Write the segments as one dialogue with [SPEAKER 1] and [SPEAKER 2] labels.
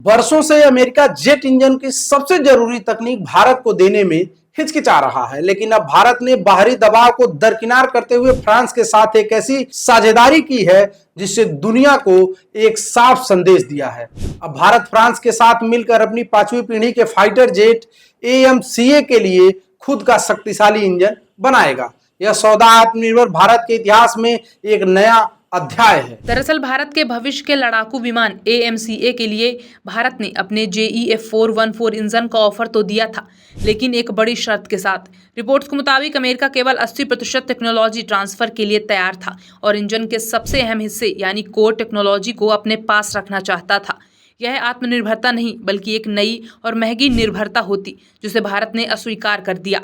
[SPEAKER 1] वर्षों से America jet engine की सबसे जरूरी तकनीक भारत को देने में हिचकिचा रहा है, लेकिन अब भारत ने बाहरी दबाव को दरकिनार करते हुए फ्रांस के साथ एक ऐसी साझेदारी की है जिससे दुनिया को एक साफ संदेश दिया है। अब भारत फ्रांस के साथ मिलकर अपनी 5वीं पीढ़ी के फाइटर जेट AMCA के लिए खुद का शक्तिशाली इंजन बनाएगा। यह सौदा आत्मनिर्भर भारत के इतिहास में एक नया अध्याय है।
[SPEAKER 2] दरअसल भारत के भविष्य के लड़ाकू विमान AMCA के लिए भारत ने अपने JEF 414 इंजन का ऑफर तो दिया था, लेकिन एक बड़ी शर्त के साथ। रिपोर्ट्स के मुताबिक अमेरिका केवल 80% टेक्नोलॉजी ट्रांसफर के लिए तैयार था और इंजन के सबसे अहम हिस्से यानी कोर टेक्नोलॉजी को अपने पास रखना चाहता था। यह आत्मनिर्भरता नहीं बल्कि एक नई और महंगी निर्भरता होती, जिसे भारत ने अस्वीकार कर दिया।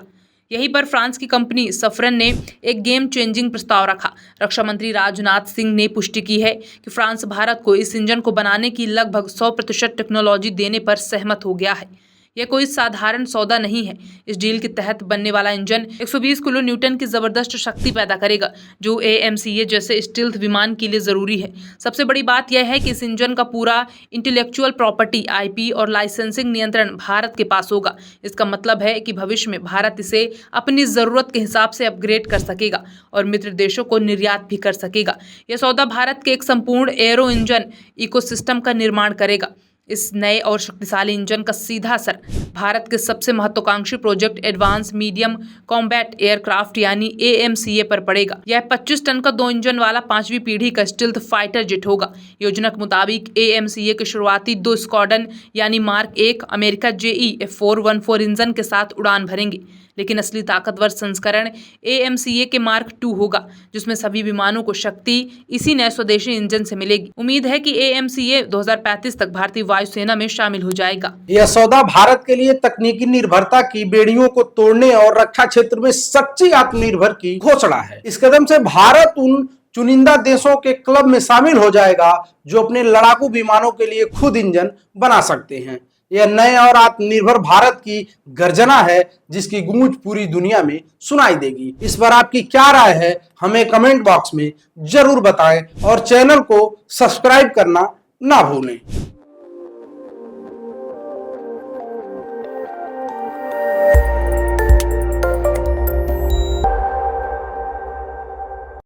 [SPEAKER 2] यहीं पर फ्रांस की कंपनी सफरन ने एक गेम चेंजिंग प्रस्ताव रखा। रक्षा मंत्री राजनाथ सिंह ने पुष्टि की है कि फ्रांस भारत को इस इंजन को बनाने की लगभग 100% टेक्नोलॉजी देने पर सहमत हो गया है। यह कोई साधारण सौदा नहीं है। इस डील के तहत बनने वाला इंजन 120 किलो न्यूटन की जबरदस्त शक्ति पैदा करेगा, जो AMCA जैसे स्टील्थ विमान के लिए जरूरी है। सबसे बड़ी बात यह है कि इस इंजन का पूरा इंटेलेक्चुअल प्रॉपर्टी IP और लाइसेंसिंग नियंत्रण भारत के पास होगा। इसका मतलब है कि भविष्य में भारत इसे अपनी जरूरत के हिसाब से अपग्रेड कर सकेगा और मित्र देशों को निर्यात भी कर सकेगा। यह सौदा भारत के एक संपूर्ण एरो इंजन इकोसिस्टम का निर्माण करेगा। इस नए और शक्तिशाली इंजन का सीधा असर भारत के सबसे महत्वाकांक्षी project advance medium combat aircraft यानी AMCA पर पड़ेगा। यह 25 टन का 2 इंजन वाला 5वीं पीढ़ी का स्टील्थ फाइटर जेट होगा। योजना के मुताबिक AMCA के शुरुआती 2 स्क्वाड्रन यानी मार्क 1 अमेरिका JEF 414 इंजन के साथ उड़ान भरेंगे, लेकिन असली ताकतवर संस्करण AMCA के मार्क 2 होगा, जिसमें सभी विमानों को शक्ति इसी नए स्वदेशी इंजन से मिलेगी। उम्मीद है कि AMCA 2035 तक भारतीय वायुसेना में शामिल हो जाएगा।
[SPEAKER 1] यह सौदा भारत के लिए तकनीकी निर्भरता की बेड़ियों को तोड़ने और रक्षा क्षेत्र में सच्ची आत्मनिर्भर की घोषणा है। इस कदम से भारत उन चुनिंदा देशों के क्लब में शामिल हो जाएगा जो अपने लड़ाकू विमानों के लिए खुद इंजन बना सकते हैं। यह नए और आत्मनिर्भर भारत की गर्जना है जिसकी गूंज पूरी दुनिया में सुनाई देगी। इस पर आपकी क्या राय है, हमें कमेंट बॉक्स में जरूर बताएं और चैनल को सब्सक्राइब करना ना भूलें।